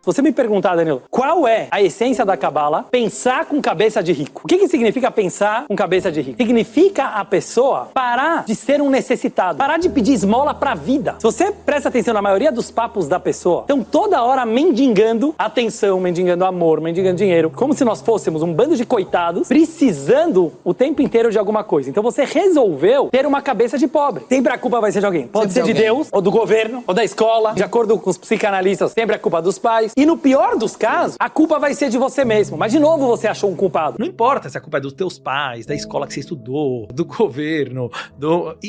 Se você me perguntar, Danilo, qual é a essência da Cabala? Pensar com cabeça de rico. O que significa pensar com cabeça de rico? Significa a pessoa parar de ser um necessitado, parar de pedir esmola pra vida. Se você presta atenção na maioria dos papos da pessoa, estão toda hora mendigando atenção, mendigando amor, mendigando dinheiro, como se nós fôssemos um bando de coitados precisando o tempo inteiro de alguma coisa. Então você resolveu ter uma cabeça de pobre. Sempre a culpa vai ser de alguém. Pode ser de Deus, ou do governo, ou da escola. De acordo com os psicanalistas, sempre a culpa dos pais. E no pior dos casos, a culpa vai ser de você mesmo. Mas de novo você achou um culpado. Não importa se a culpa é dos teus pais, da escola que você estudou, do governo,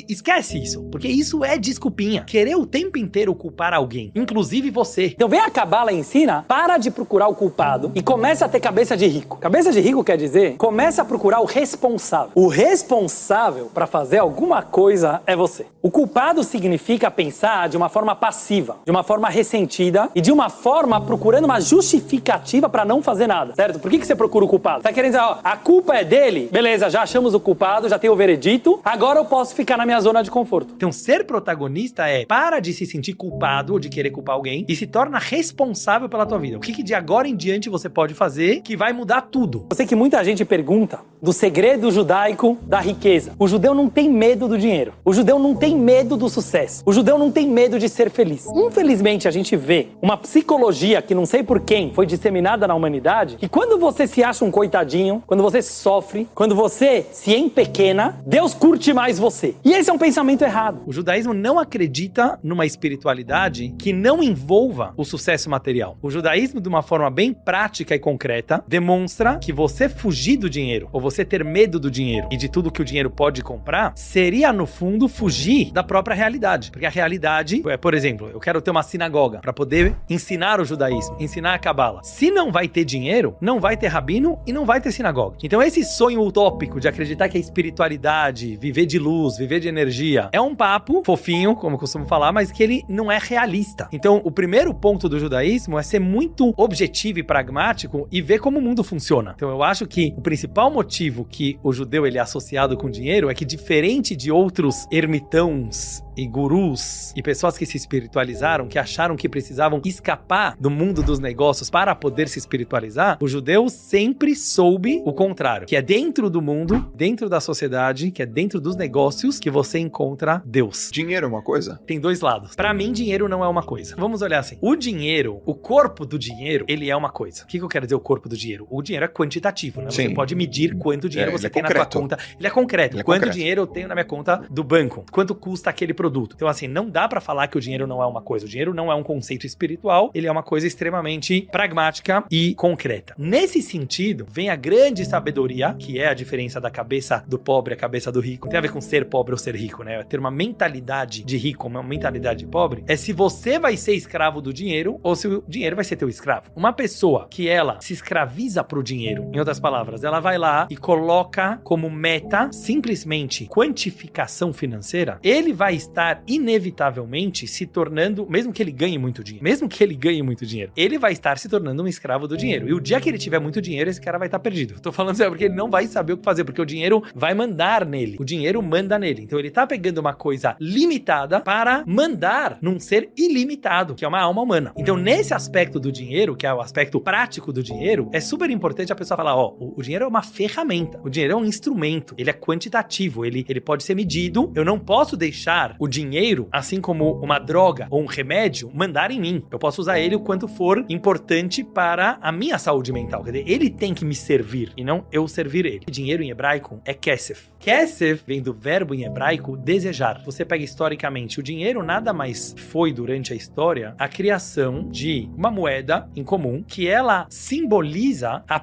esquece isso. Porque isso é desculpinha. Querer o tempo inteiro culpar alguém, inclusive você. Então vem a Cabala e ensina, para de procurar o culpado e começa a ter cabeça de rico. Cabeça de rico quer dizer, começa a procurar o responsável. O responsável para fazer alguma coisa é você. O culpado significa pensar de uma forma passiva, de uma forma ressentida e de uma forma procurando uma justificativa para não fazer nada, certo? Por que você procura o culpado? Você tá querendo dizer, ó, a culpa é dele? Beleza, já achamos o culpado, já tem o veredito, agora eu posso ficar na minha zona de conforto. Então ser protagonista é, para de se sentir culpado ou de querer culpar alguém e se torna responsável pela tua vida. O que de agora em diante você pode fazer que vai mudar tudo? Eu sei que muita gente pergunta do segredo judaico da riqueza. O judeu não tem medo do dinheiro. O judeu não tem medo do sucesso. O judeu não tem medo de ser feliz. Infelizmente, a gente vê uma psicologia que não sei por quem foi disseminada na humanidade, que quando você se acha um coitadinho, quando você sofre, quando você se empequena, Deus curte mais você. E esse é um pensamento errado. O judaísmo não acredita numa espiritualidade que não envolva o sucesso material. O judaísmo, de uma forma bem prática e concreta, demonstra que você fugir do dinheiro, ou você ter medo do dinheiro e de tudo que o dinheiro pode comprar, seria, no fundo, fugir da própria realidade. Porque a realidade é, por exemplo, eu quero ter uma sinagoga para poder ensinar o judaísmo, ensinar a Cabala. Se não vai ter dinheiro, não vai ter rabino e não vai ter sinagoga. Então esse sonho utópico de acreditar que a espiritualidade, viver de luz, viver de energia, é um papo fofinho, como eu costumo falar, mas que ele não é realista. Então o primeiro ponto do judaísmo é ser muito objetivo e pragmático e ver como o mundo funciona. Então eu acho que o principal motivo que o judeu ele é associado com dinheiro é que, diferente de outros ermitãos e gurus e pessoas que se espiritualizaram, que acharam que precisavam escapar do mundo dos negócios para poder se espiritualizar, o judeu sempre soube o contrário, que é dentro do mundo, dentro da sociedade, que é dentro dos negócios que você encontra Deus. Dinheiro é uma coisa? Tem dois lados. Pra mim, dinheiro não é uma coisa. Vamos olhar assim. O dinheiro, o corpo do dinheiro, ele é uma coisa. O que eu quero dizer o corpo do dinheiro? O dinheiro é quantitativo, né? Sim. Você pode medir quanto dinheiro você tem concreto. na tua conta. Ele é concreto. Ele é Quanto concreto. dinheiro eu tenho na minha conta do banco. Quanto custa aquele produto. Então, assim, não dá pra falar que o dinheiro não é uma coisa. O dinheiro não é um conceito espiritual. Ele é uma coisa extremamente pragmática e concreta. Nesse sentido, vem a grande sabedoria, que é a diferença da cabeça do pobre e a cabeça do rico. Não tem a ver com ser pobre ou ser rico, né? Ter uma mentalidade de rico, uma mentalidade de pobre, é se você vai ser escravo do dinheiro ou se o dinheiro vai ser teu escravo. Uma pessoa que ela se escraviza pro dinheiro, em outras palavras, ela vai lá e coloca como meta simplesmente quantificação financeira, ele vai estar inevitavelmente se tornando, mesmo que ele ganhe muito dinheiro, ele vai estar se tornando um escravo do dinheiro. E o dia que ele tiver muito dinheiro, esse cara vai estar perdido. Eu tô falando isso porque ele não vai saber o que fazer, porque o dinheiro vai mandar nele. O dinheiro manda nele. Então ele tá pegando uma coisa limitada para mandar num ser ilimitado, que é uma alma humana. Então nesse aspecto do dinheiro, que é o aspecto prático do dinheiro, é super importante a pessoa falar, ó, o dinheiro é uma ferramenta, o dinheiro é um instrumento, ele é quantitativo, ele pode ser medido. Eu não posso deixar o dinheiro, assim como uma droga ou um remédio, mandar em mim. Eu posso usar ele o quanto for importante para a minha saúde mental. Quer dizer, ele tem que me servir e não eu servir ele. Dinheiro em hebraico é kesef. Kesef vem do verbo em hebraico desejar. Você pega historicamente, o dinheiro nada mais foi durante a história a criação de uma moeda em comum que ela simboliza a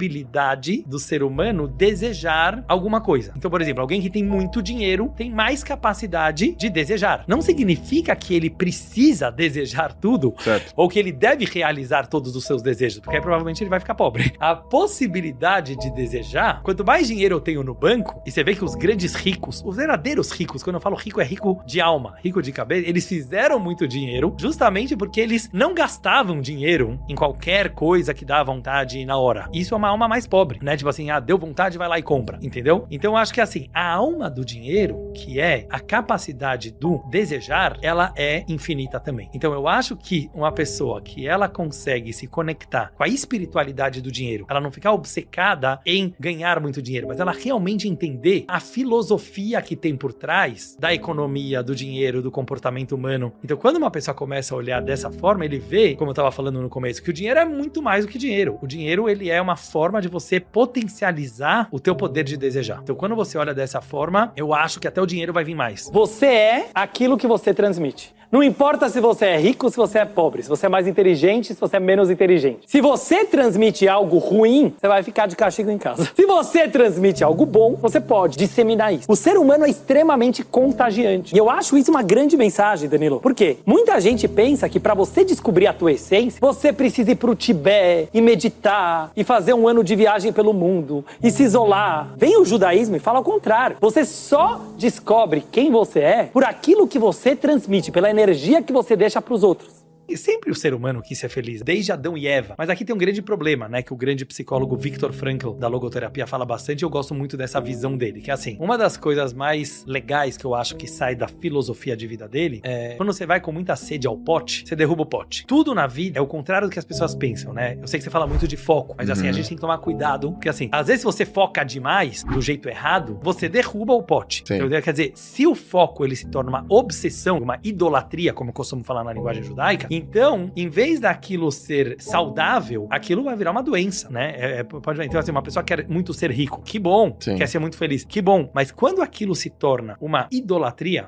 possibilidade do ser humano desejar alguma coisa. Então, por exemplo, alguém que tem muito dinheiro tem mais capacidade de desejar. Não significa que ele precisa desejar tudo, Certo. ou que ele deve realizar todos os seus desejos, porque aí provavelmente ele vai ficar pobre. A possibilidade de desejar, quanto mais dinheiro eu tenho no banco, e você vê que os grandes ricos, os verdadeiros ricos, quando eu falo rico, é rico de alma, rico de cabeça, eles fizeram muito dinheiro justamente porque eles não gastavam dinheiro em qualquer coisa que dá vontade na hora. Isso é uma alma mais pobre, né? Tipo assim, deu vontade, vai lá e compra, entendeu? Então eu acho que assim, a alma do dinheiro, que é a capacidade do desejar, ela é infinita também. Então eu acho que uma pessoa que ela consegue se conectar com a espiritualidade do dinheiro, ela não ficar obcecada em ganhar muito dinheiro, mas ela realmente entender a filosofia que tem por trás da economia, do dinheiro, do comportamento humano. Então quando uma pessoa começa a olhar dessa forma, ele vê, como eu estava falando no começo, que o dinheiro é muito mais do que dinheiro. O dinheiro, ele é uma forma de você potencializar o teu poder de desejar. Então quando você olha dessa forma, eu acho que até o dinheiro vai vir mais. Você é aquilo que você transmite. Não importa se você é rico ou se você é pobre, se você é mais inteligente, se você é menos inteligente. Se você transmite algo ruim, você vai ficar de castigo em casa. Se você transmite algo bom, você pode disseminar isso. O ser humano é extremamente contagiante. E eu acho isso uma grande mensagem, Danilo. Por quê? Muita gente pensa que para você descobrir a tua essência, você precisa ir pro Tibete e meditar e fazer um ano de viagem pelo mundo e se isolar. Vem o judaísmo e fala o contrário. Você só descobre quem você é por aquilo que você transmite, pela energia que você deixa pros outros. E sempre o ser humano quis ser feliz, desde Adão e Eva. Mas aqui tem um grande problema, né? Que o grande psicólogo Viktor Frankl, da logoterapia, fala bastante, e eu gosto muito dessa visão dele. Que é assim, uma das coisas mais legais que eu acho que sai da filosofia de vida dele é quando você vai com muita sede ao pote, você derruba o pote. Tudo na vida é o contrário do que as pessoas pensam, né? Eu sei que você fala muito de foco, mas assim, a gente tem que tomar cuidado, porque assim, às vezes se você foca demais, do jeito errado, você derruba o pote. Então, quer dizer, se o foco ele se torna uma obsessão, uma idolatria, como eu costumo falar na linguagem judaica, então, em vez daquilo ser saudável, aquilo vai virar uma doença, né? Então, assim, uma pessoa quer muito ser rico, que bom, quer ser muito feliz, que bom, mas quando aquilo se torna uma idolatria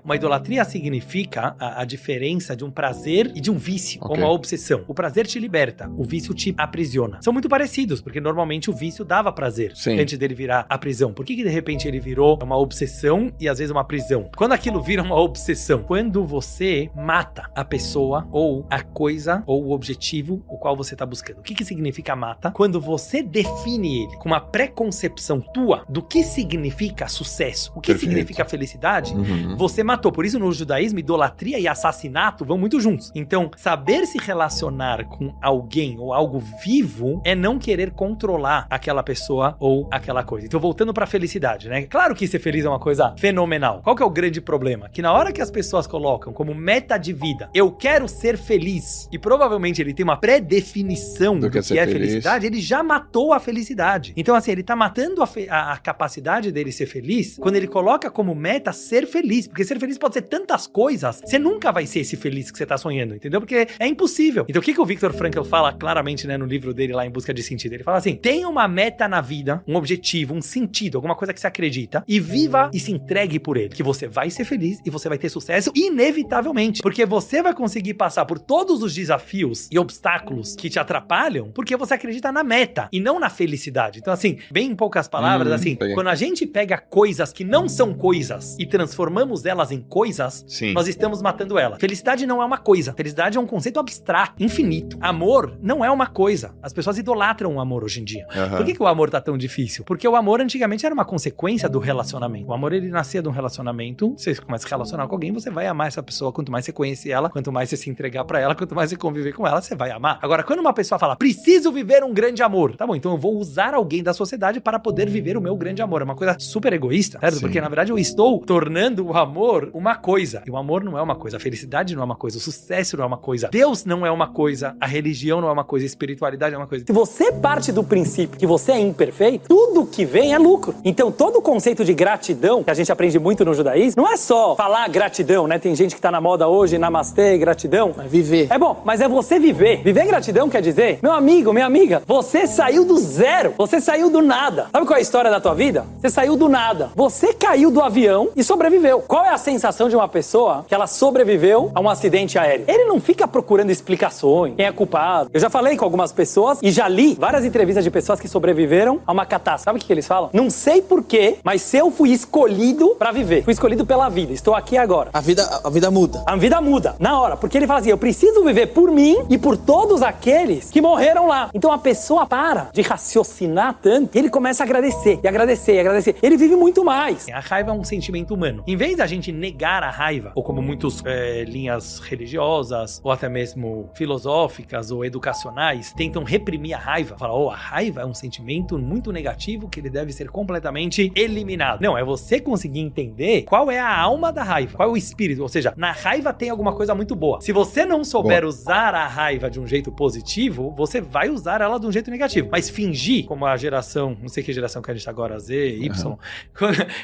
significa a diferença de um prazer e de um vício, ou uma obsessão. O prazer te liberta, o vício te aprisiona. São muito parecidos, porque normalmente o vício dava prazer antes dele virar a prisão. Por que de repente ele virou uma obsessão e às vezes uma prisão? Quando aquilo vira uma obsessão? Quando você mata a pessoa ou a coisa ou o objetivo o qual você está buscando. O que significa mata? Quando você define ele com uma preconcepção tua do que significa sucesso, o que significa felicidade, você matou. Por isso no judaísmo, idolatria e assassinato vão muito juntos. Então, saber se relacionar com alguém ou algo vivo é não querer controlar aquela pessoa ou aquela coisa. Então, voltando pra felicidade, né? Claro que ser feliz é uma coisa fenomenal. Qual que é o grande problema? Que na hora que as pessoas colocam como meta de vida, eu quero ser feliz, e provavelmente ele tem uma pré-definição do que é felicidade, ele já matou a felicidade. Então, assim, ele tá matando a capacidade dele ser feliz quando ele coloca como meta ser feliz, porque ser feliz pode ser tantas coisas, você nunca vai ser esse feliz que você tá sonhando, entendeu? Porque é impossível. Então, o que o Viktor Frankl fala claramente, né, no livro dele lá, Em Busca de Sentido? Ele fala assim, tenha uma meta na vida, um objetivo, um sentido, alguma coisa que você acredita, e viva e se entregue por ele, que você vai ser feliz e você vai ter sucesso inevitavelmente, porque você vai conseguir passar por todos os desafios e obstáculos que te atrapalham, porque você acredita na meta e não na felicidade. Então, assim, bem em poucas palavras, assim, quando a gente pega coisas que não são coisas e transformamos elas em coisas, nós estamos matando ela. Felicidade não é uma coisa. Felicidade é um conceito abstrato, infinito. Amor não é uma coisa. As pessoas idolatram o amor hoje em dia. Por que o amor tá tão difícil? Porque o amor antigamente era uma consequência do relacionamento. O amor, ele nascia de um relacionamento. Você começa a se relacionar com alguém, você vai amar essa pessoa. Quanto mais você conhecer ela, quanto mais você se entregar pra ela, quanto mais você conviver com ela, você vai amar. Agora, quando uma pessoa fala, preciso viver um grande amor, tá bom, então eu vou usar alguém da sociedade para poder viver o meu grande amor. É uma coisa super egoísta, certo? Porque, na verdade, eu estou tornando o amor uma coisa. E o amor não é uma coisa, a felicidade não é uma coisa, o sucesso não é uma coisa, Deus não é uma coisa, a religião não é uma coisa, a espiritualidade é uma coisa. Se você parte do princípio que você é imperfeito, tudo que vem é lucro. Então, todo o conceito de gratidão, que a gente aprende muito no judaísmo, não é só falar gratidão, né? Tem gente que tá na moda hoje, namastê, gratidão. Vai viver. É bom, mas é você viver. Viver gratidão quer dizer, meu amigo, minha amiga, você saiu do zero, você saiu do nada. Sabe qual é a história da tua vida? Você saiu do nada. Você caiu do avião e sobreviveu. Qual é a sensação de uma pessoa que ela sobreviveu a um acidente aéreo? Ele não fica procurando explicações, quem é culpado. Eu já falei com algumas pessoas e já li várias entrevistas de pessoas que sobreviveram a uma catástrofe. Sabe o que eles falam? Não sei porquê, mas eu fui escolhido pra viver. Fui escolhido pela vida. Estou aqui agora. A vida muda. A vida muda, na hora. Porque ele fala assim, eu preciso preciso viver por mim e por todos aqueles que morreram lá. Então a pessoa para de raciocinar tanto e ele começa a agradecer, e agradecer, e agradecer. Ele vive muito mais. A raiva é um sentimento humano. Em vez da gente negar a raiva, ou como muitas linhas religiosas, ou até mesmo filosóficas ou educacionais, tentam reprimir a raiva, falar, a raiva é um sentimento muito negativo que ele deve ser completamente eliminado. Não, é você conseguir entender qual é a alma da raiva, qual é o espírito, ou seja, na raiva tem alguma coisa muito boa. Se você não souber usar a raiva de um jeito positivo, você vai usar ela de um jeito negativo. Mas fingir, como a geração, não sei que geração que a gente tá agora, Z, Y,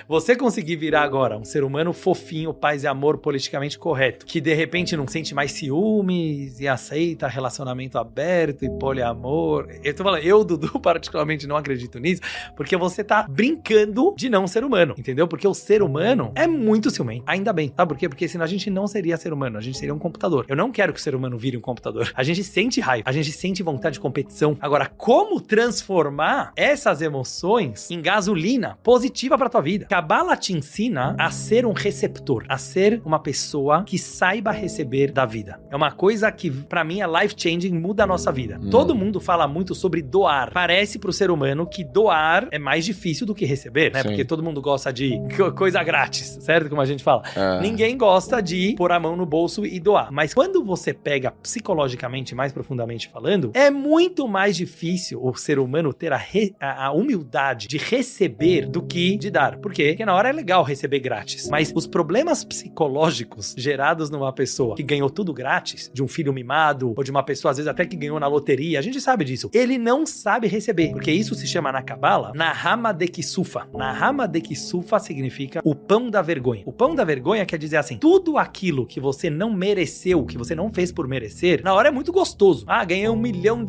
você conseguir virar agora um ser humano fofinho, paz e amor, politicamente correto, que de repente não sente mais ciúmes e aceita relacionamento aberto e poliamor. Eu tô falando, eu, Dudu, particularmente não acredito nisso, porque você tá brincando de não ser humano, entendeu? Porque o ser humano é muito ciumento. Ainda bem, sabe por quê? Porque senão a gente não seria ser humano, a gente seria um computador. Eu não quero que o ser humano vire um computador. A gente sente raiva, a gente sente vontade de competição. Agora, como transformar essas emoções em gasolina positiva pra tua vida? Kabbalah te ensina a ser um receptor, a ser uma pessoa que saiba receber da vida. É uma coisa que, pra mim, é life-changing, muda a nossa vida. Todo mundo fala muito sobre doar. Parece pro ser humano que doar é mais difícil do que receber, né? Sim. Porque todo mundo gosta de coisa grátis, certo? Como a gente fala. Ninguém gosta de pôr a mão no bolso e doar. Mas quando você pega psicologicamente, mais profundamente falando, é muito mais difícil o ser humano ter a humildade de receber do que de dar. Por quê? Porque na hora é legal receber grátis. Mas os problemas psicológicos gerados numa pessoa que ganhou tudo grátis, de um filho mimado, ou de uma pessoa, às vezes, até que ganhou na loteria, a gente sabe disso. Ele não sabe receber. Porque isso se chama na Kabbalah, Nahama de Kisufa. Nahama de Kisufa significa o pão da vergonha. O pão da vergonha quer dizer assim, tudo aquilo que você não mereceu, que você não fez por merecer, na hora é muito gostoso. Ganhei R$1 milhão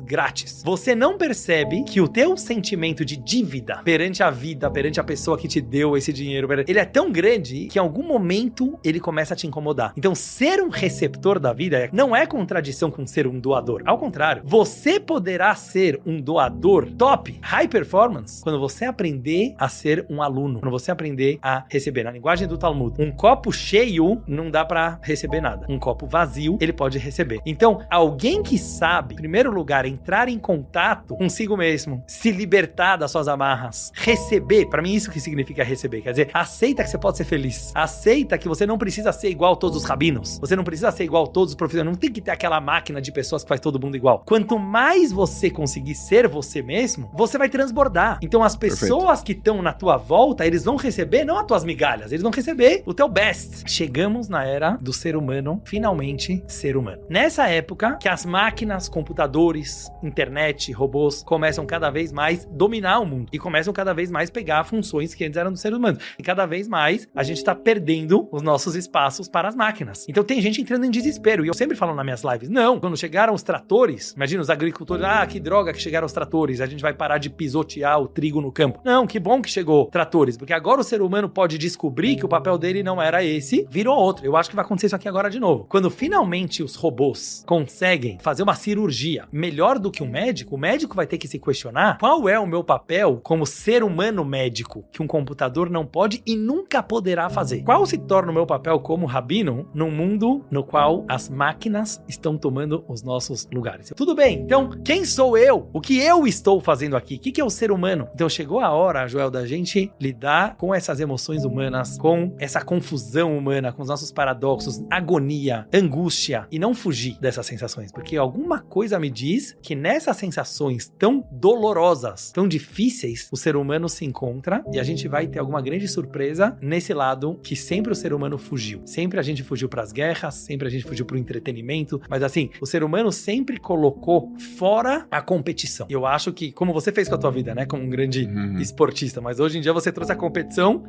grátis. Você não percebe que o teu sentimento de dívida perante a vida, perante a pessoa que te deu esse dinheiro, ele é tão grande que em algum momento ele começa a te incomodar. Então, ser um receptor da vida não é contradição com ser um doador. Ao contrário, você poderá ser um doador top, high performance, quando você aprender a ser um aluno, quando você aprender a receber. Na linguagem do Talmud, um copo cheio não dá pra receber nada. Um copo vazio, ele pode receber. Então, alguém que sabe, em primeiro lugar, entrar em contato consigo mesmo, se libertar das suas amarras, receber, pra mim isso que significa receber, quer dizer, aceita que você pode ser feliz, aceita que você não precisa ser igual a todos os rabinos, você não precisa ser igual a todos os professores, não tem que ter aquela máquina de pessoas que faz todo mundo igual. Quanto mais você conseguir ser você mesmo, você vai transbordar. Então as pessoas que estão na tua volta, eles vão receber não as tuas migalhas, eles vão receber o teu best. Chegamos na era do ser humano, finalmente ser humano. Nessa época que as máquinas, computadores, internet, robôs começam cada vez mais dominar o mundo e começam cada vez mais pegar funções que antes eram do ser humano. E cada vez mais a gente tá perdendo os nossos espaços para as máquinas. Então tem gente entrando em desespero. E eu sempre falo nas minhas lives, não, quando chegaram os tratores, imagina os agricultores, que droga que chegaram os tratores, a gente vai parar de pisotear o trigo no campo. Não, que bom que chegou tratores, porque agora o ser humano pode descobrir que o papel dele não era esse, virou outro. Eu acho que vai acontecer isso aqui agora de novo. Quando finalmente os robôs conseguem fazer uma cirurgia melhor do que um médico, o médico vai ter que se questionar qual é o meu papel como ser humano médico que um computador não pode e nunca poderá fazer. Qual se torna o meu papel como rabino num mundo no qual as máquinas estão tomando os nossos lugares? Tudo bem, então quem sou eu? O que eu estou fazendo aqui? O que é o ser humano? Então chegou a hora, Joel, da gente lidar com essas emoções humanas, com essa confusão humana, com os nossos paradoxos, agonia, angústia e não fugir dessas sensações, porque alguma coisa me diz que nessas sensações tão dolorosas, tão difíceis, o ser humano se encontra e a gente vai ter alguma grande surpresa nesse lado que sempre o ser humano fugiu. Sempre a gente fugiu para as guerras, sempre a gente fugiu para o entretenimento, mas assim, o ser humano sempre colocou fora a competição. Eu acho que, como você fez com a tua vida, né, como um grande esportista, mas hoje em dia você trouxe a competição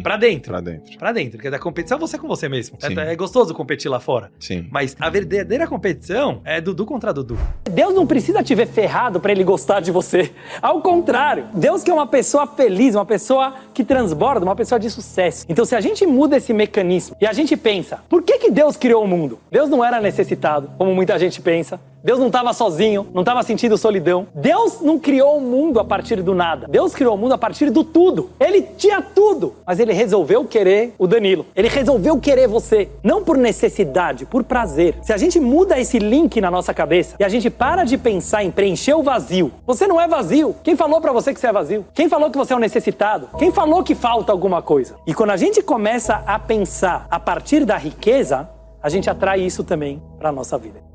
pra dentro. Pra dentro. Porque a competição é você com você mesmo. É gostoso competir lá fora. Sim. Mas a verdadeira competição é Dudu contra Dudu. Deus não precisa te ver ferrado pra ele gostar de você. Ao contrário, Deus quer uma pessoa feliz, uma pessoa que transborda, uma pessoa de sucesso. Então se a gente muda esse mecanismo e a gente pensa, por que Deus criou o mundo? Deus não era necessitado, como muita gente pensa. Deus não estava sozinho, não estava sentindo solidão. Deus não criou o mundo a partir do nada. Deus criou o mundo a partir do tudo. Ele tinha tudo, mas ele resolveu querer o Danilo. Ele resolveu querer você, não por necessidade, por prazer. Se a gente muda esse link na nossa cabeça e a gente para de pensar em preencher o vazio, você não é vazio. Quem falou pra você que você é vazio? Quem falou que você é um necessitado? Quem falou que falta alguma coisa? E quando a gente começa a pensar a partir da riqueza, a gente atrai isso também pra nossa vida.